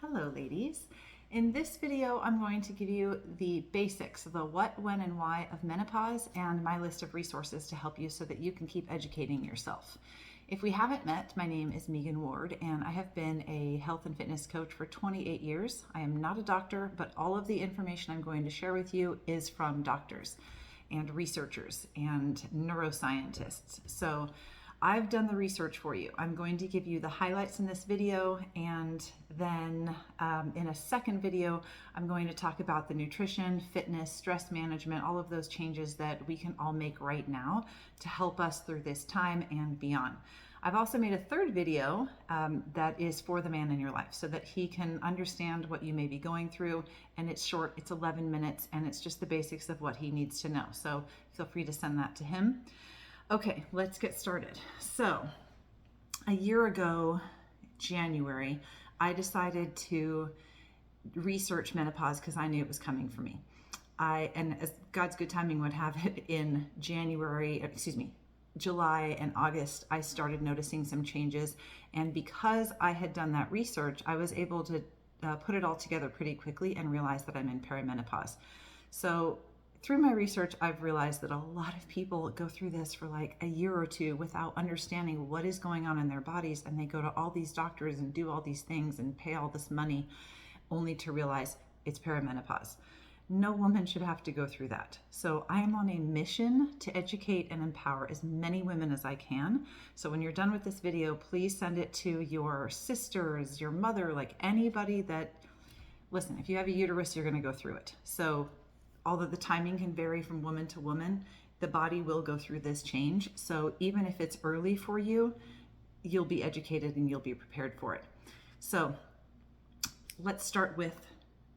Hello ladies. In this video, I'm going to give you the basics, the what, when, and why of menopause and my list of resources to help you so that you can keep educating yourself. If we haven't met, my name is Megan Ward and I have been a health and fitness coach for 28 years. I am not a doctor, but all of the information I'm going to share with you is from doctors and researchers and neuroscientists. So I've done the research for you. I'm going to give you the highlights in this video, and then in a second video, I'm going to talk about the nutrition, fitness, stress management, all of those changes that we can all make right now to help us through this time and beyond. I've also made a third video that is for the man in your life so that he can understand what you may be going through, and it's short, it's 11 minutes, and it's just the basics of what he needs to know. So feel free to send that to him. Okay, let's get started. So a year ago, January, I decided to research menopause because I knew it was coming for me. And as God's good timing would have it, in July and August, I started noticing some changes. And because I had done that research, I was able to put it all together pretty quickly and realize that I'm in perimenopause. So through my research, I've realized that a lot of people go through this for like a year or two without understanding what is going on in their bodies, and they go to all these doctors and do all these things and pay all this money only to realize it's perimenopause. No woman should have to go through that. So I am on a mission to educate and empower as many women as I can. So when you're done with this video, please send it to your sisters, your mother, like anybody that, listen, if you have a uterus, you're going to go through it. So although the timing can vary from woman to woman, the body will go through this change. So even if it's early for you, you'll be educated and you'll be prepared for it. So let's start with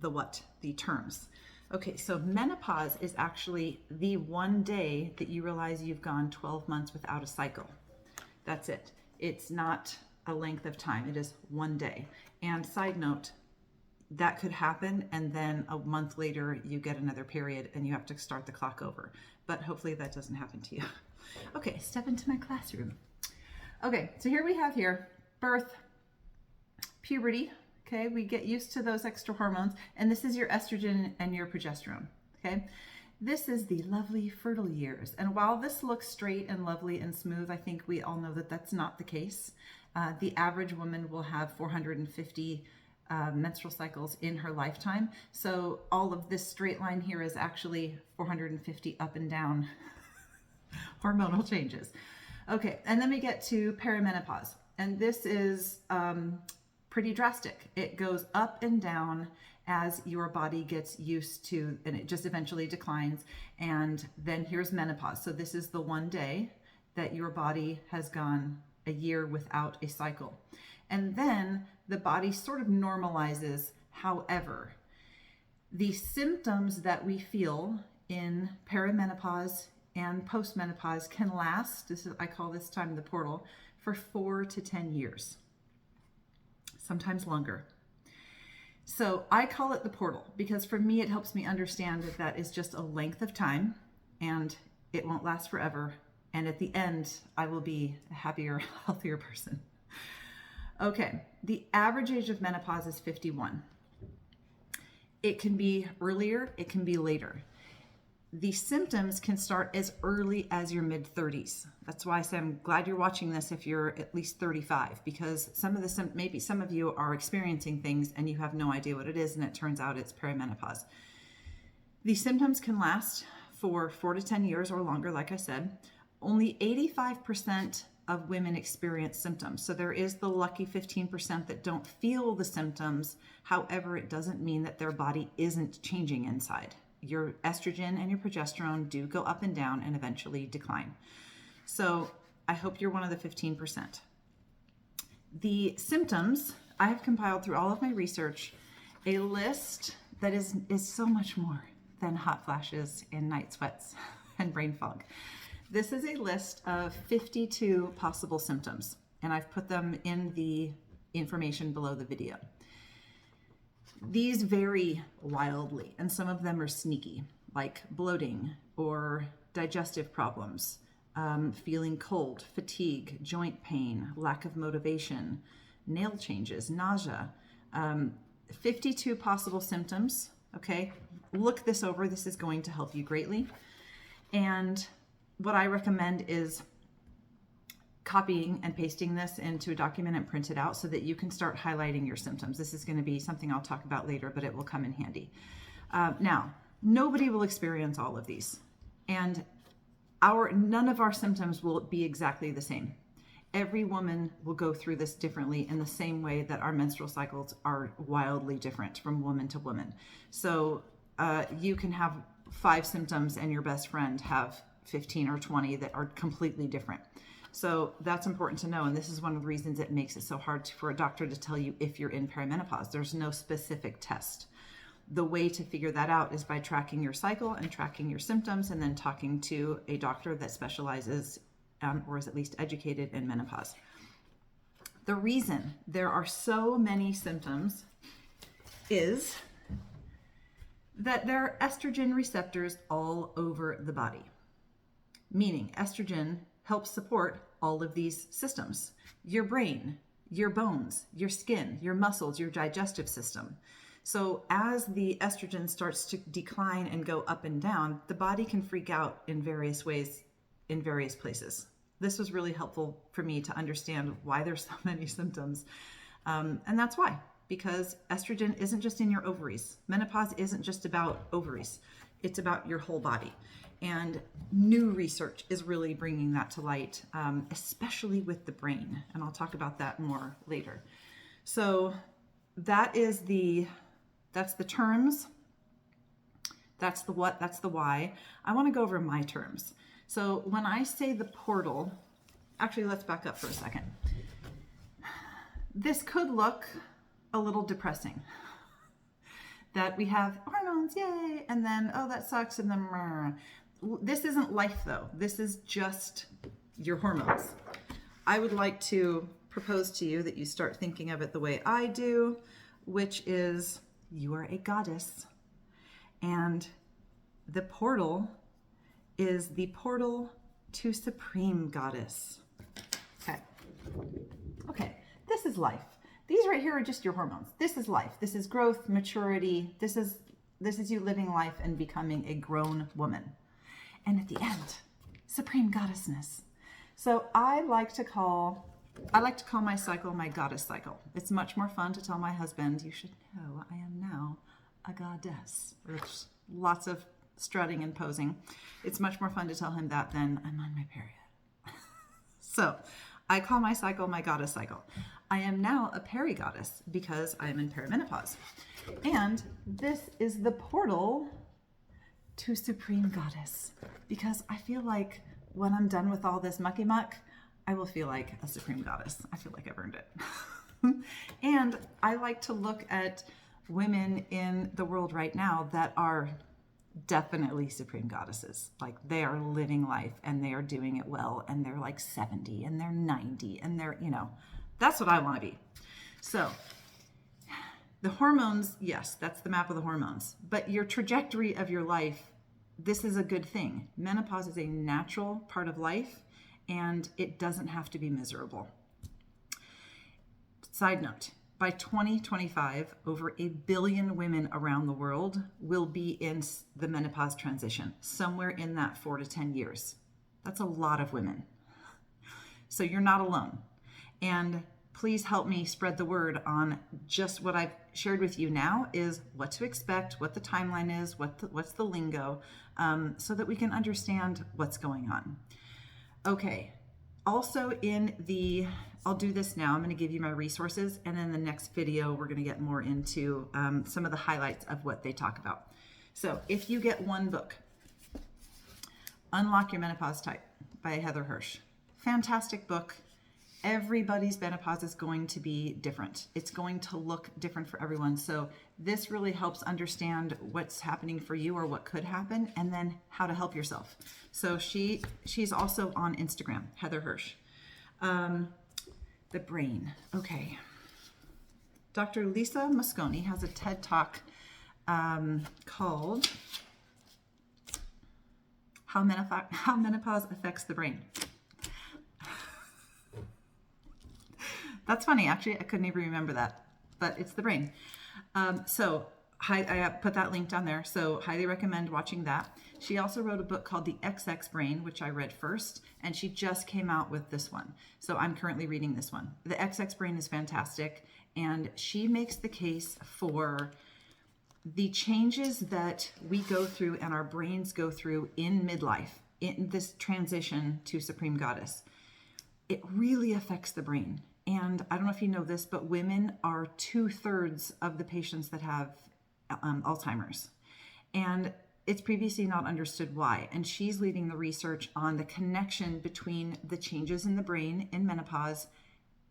the what, the terms. Okay, so menopause is actually the one day that you realize you've gone 12 months without a cycle. That's it. It's not a length of time. It is one day. And side note, that could happen, and then a month later you get another period and you have to start the clock over. But hopefully that doesn't happen to you. Okay, step into my classroom. Okay, so here we have birth, puberty. Okay, we get used to those extra hormones, and this is your estrogen and your progesterone. Okay, this is the lovely fertile years. And while this looks straight and lovely and smooth, I think we all know that that's not the case. The average woman will have 450 menstrual cycles in her lifetime. So all of this straight line here is actually 450 up and down hormonal changes. Okay, and then we get to perimenopause. And this is pretty drastic. It goes up and down as your body gets used to, and it just eventually declines. And then here's menopause. So this is the one day that your body has gone a year without a cycle. And then the body sort of normalizes. However, the symptoms that we feel in perimenopause and postmenopause can last, I call this time the portal, for 4 to 10 years, sometimes longer. So I call it the portal because for me, it helps me understand that that is just a length of time and it won't last forever. And at the end, I will be a happier, healthier person. Okay, the average age of menopause is 51. It can be earlier, it can be later. The symptoms can start as early as your mid-30s. That's why I say I'm glad you're watching this if you're at least 35, because maybe some of you are experiencing things and you have no idea what it is, and it turns out it's perimenopause. The symptoms can last for 4 to 10 years or longer, like I said. Only 85% of women experience symptoms. So there is the lucky 15% that don't feel the symptoms. However, it doesn't mean that their body isn't changing inside. Your estrogen and your progesterone do go up and down and eventually decline. So I hope you're one of the 15%. The symptoms, I have compiled through all of my research a list that is so much more than hot flashes and night sweats and brain fog. This is a list of 52 possible symptoms, and I've put them in the information below the video. These vary wildly, and some of them are sneaky, like bloating or digestive problems, feeling cold, fatigue, joint pain, lack of motivation, nail changes, nausea, 52 possible symptoms. Okay, look this over. This is going to help you greatly. And what I recommend is copying and pasting this into a document and print it out so that you can start highlighting your symptoms. This is going to be something I'll talk about later, but it will come in handy. Now, nobody will experience all of these, and none of our symptoms will be exactly the same. Every woman will go through this differently in the same way that our menstrual cycles are wildly different from woman to woman. So you can have 5 symptoms and your best friend have 15 or 20 that are completely different. So that's important to know. And this is one of the reasons it makes it so hard for a doctor to tell you if you're in perimenopause. There's no specific test. The way to figure that out is by tracking your cycle and tracking your symptoms, and then talking to a doctor that specializes or is at least educated in menopause. The reason there are so many symptoms is that there are estrogen receptors all over the body, meaning estrogen helps support all of these systems: your brain, your bones, your skin, your muscles, your digestive system. So as the estrogen starts to decline and go up and down, the body can freak out in various ways in various places. This was really helpful for me to understand why there's so many symptoms. And that's why, because estrogen isn't just in your ovaries. Menopause isn't just about ovaries. It's about your whole body. And new research is really bringing that to light, especially with the brain. And I'll talk about that more later. So that's the terms. That's the what, that's the why. I want to go over my terms. So when I say the portal, actually, let's back up for a second. This could look a little depressing. That we have hormones, yay, and then, oh, that sucks, and then, this isn't life though. This is just your hormones. I would like to propose to you that you start thinking of it the way I do, which is you are a goddess, and the portal is the portal to Supreme Goddess. Okay, this is life. These right here are just your hormones. This is life. This is growth, maturity. This is you living life and becoming a grown woman. And at the end, Supreme Goddessness. So I like to call my cycle my goddess cycle. It's much more fun to tell my husband, you should know I am now a goddess. There's lots of strutting and posing. It's much more fun to tell him that than I'm on my period. So I call my cycle my goddess cycle. I am now a peri-goddess because I am in perimenopause. And this is the portal to Supreme Goddess, because I feel like when I'm done with all this mucky muck, I will feel like a Supreme Goddess. I feel like I've earned it. And I like to look at women in the world right now that are definitely Supreme Goddesses. Like, they are living life and they are doing it well, and they're like 70 and they're 90 and they're, that's what I want to be. So the hormones, yes, that's the map of the hormones, but your trajectory of your life, this is a good thing. Menopause is a natural part of life, and it doesn't have to be miserable. Side note, by 2025, over 1 billion women around the world will be in the menopause transition, somewhere in that 4 to 10 years. That's a lot of women. So you're not alone. And please help me spread the word on just what I've shared with you now is what to expect, what the timeline is, what's the lingo, so that we can understand what's going on. Okay. Also I'll do this now. I'm going to give you my resources, and in the next video, we're going to get more into some of the highlights of what they talk about. So if you get one book, Unlock Your Menopause Type by Heather Hirsch. Fantastic book. Everybody's menopause is going to be different. It's going to look different for everyone. So this really helps understand what's happening for you or what could happen, and then how to help yourself. So she's also on Instagram, Heather Hirsch. The brain. Okay. Dr. Lisa Mosconi has a TED Talk called How Menopause Affects the Brain. That's funny, actually. I couldn't even remember that, but it's the brain. I put that link down there. So highly recommend watching that. She also wrote a book called The XX Brain, which I read first, and she just came out with this one. So I'm currently reading this one. The XX Brain is fantastic, and she makes the case for the changes that we go through and our brains go through in midlife, in this transition to Supreme Goddess. It really affects the brain. And I don't know if you know this, but women are 2/3 of the patients that have Alzheimer's. And it's previously not understood why. And she's leading the research on the connection between the changes in the brain in menopause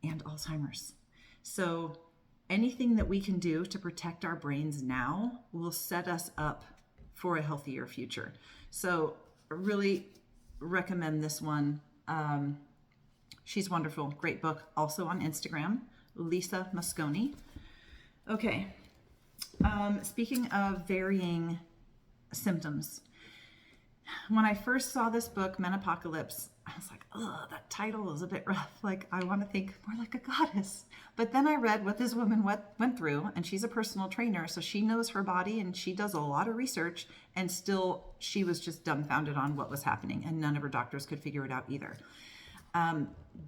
and Alzheimer's. So anything that we can do to protect our brains now will set us up for a healthier future. So I really recommend this one. She's wonderful. Great book. Also on Instagram, Lisa Mosconi. Okay. Speaking of varying symptoms, when I first saw this book, Menopocalypse, I was like, oh, that title is a bit rough. Like, I want to think more like a goddess. But then I read what this woman went through, and she's a personal trainer, so she knows her body and she does a lot of research, and still she was just dumbfounded on what was happening, and none of her doctors could figure it out either.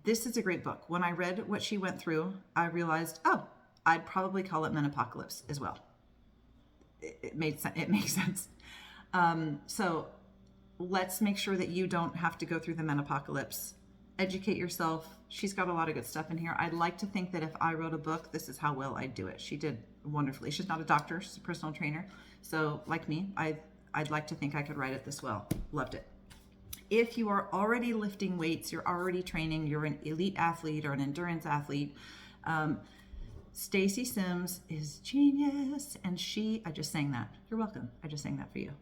This is a great book. When I read what she went through, I realized, oh, I'd probably call it Menopocalypse as well. It makes sense. So let's make sure that you don't have to go through the Menopocalypse. Educate yourself. She's got a lot of good stuff in here. I'd like to think that if I wrote a book, this is how well I'd do it. She did wonderfully. She's not a doctor. She's a personal trainer. So like me, I'd like to think I could write it this well. Loved it. If you are already lifting weights, you're already training, you're an elite athlete or an endurance athlete, Stacy Sims is genius. And I just sang that. You're welcome. I just sang that for you.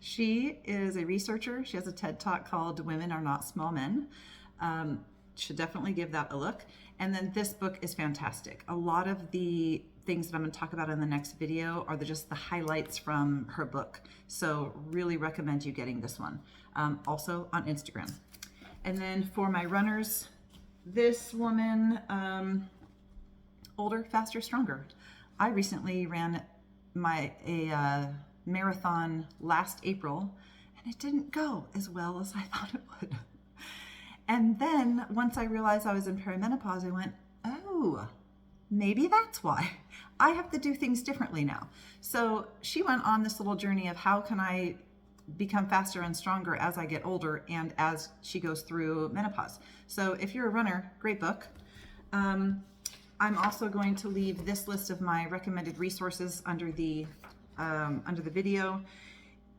She is a researcher. She has a TED Talk called Women Are Not Small Men. Should definitely give that a look. And then this book is fantastic. A lot of the things that I'm going to talk about in the next video are just the highlights from her book. So really recommend you getting this one. Also on Instagram. And then for my runners, this woman, Older, Faster, Stronger. I recently ran a marathon last April, and it didn't go as well as I thought it would. And then once I realized I was in perimenopause, I went, oh, maybe that's why. I have to do things differently now. So she went on this little journey of how can I become faster and stronger as I get older and as she goes through menopause. So if you're a runner, great book. I'm also going to leave this list of my recommended resources under the video.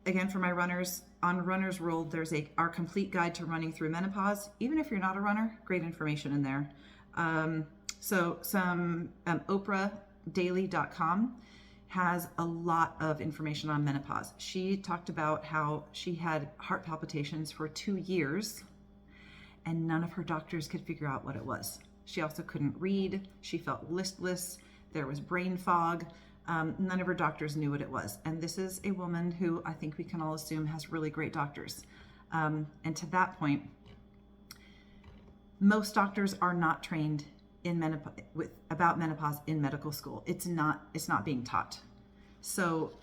Again, for my runners, on Runner's World, there's our complete guide to running through menopause. Even if you're not a runner, great information in there. So some OprahDaily.com has a lot of information on menopause. She talked about how she had heart palpitations for 2 years and none of her doctors could figure out what it was. She also couldn't read. She felt listless. There was brain fog. None of her doctors knew what it was. And this is a woman who I think we can all assume has really great doctors. And to that point, most doctors are not trained in about menopause in medical school. It's not being taught. So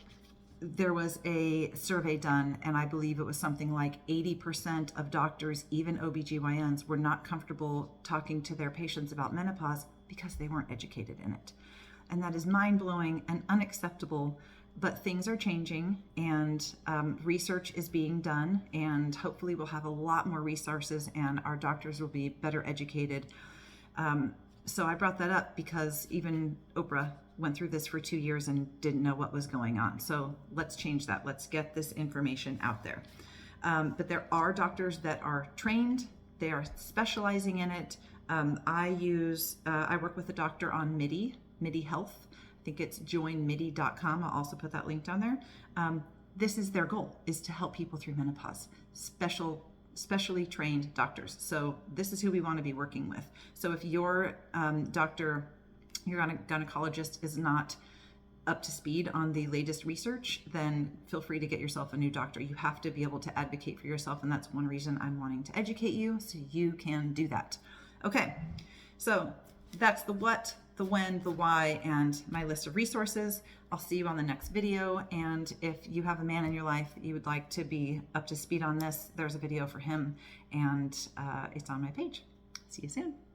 there was a survey done, and I believe it was something like 80% of doctors, even OBGYNs, were not comfortable talking to their patients about menopause because they weren't educated in it. And that is mind-blowing and unacceptable, but things are changing, and research is being done, and hopefully we'll have a lot more resources and our doctors will be better educated. So I brought that up because even Oprah went through this for 2 years and didn't know what was going on. So let's change that. Let's get this information out there. But there are doctors that are trained. They are specializing in it. I work with a doctor on MIDI Health. I think it's joinmidi.com. I'll also put that link down there. This is their goal, is to help people through menopause. Specially trained doctors. So this is who we want to be working with. So if your doctor, your gynecologist is not up to speed on the latest research, then feel free to get yourself a new doctor. You have to be able to advocate for yourself, and that's one reason I'm wanting to educate you so you can do that. Okay, so that's the what, the when, the why, and my list of resources. I'll see you on the next video. And if you have a man in your life that you would like to be up to speed on this, there's a video for him, and it's on my page. See you soon.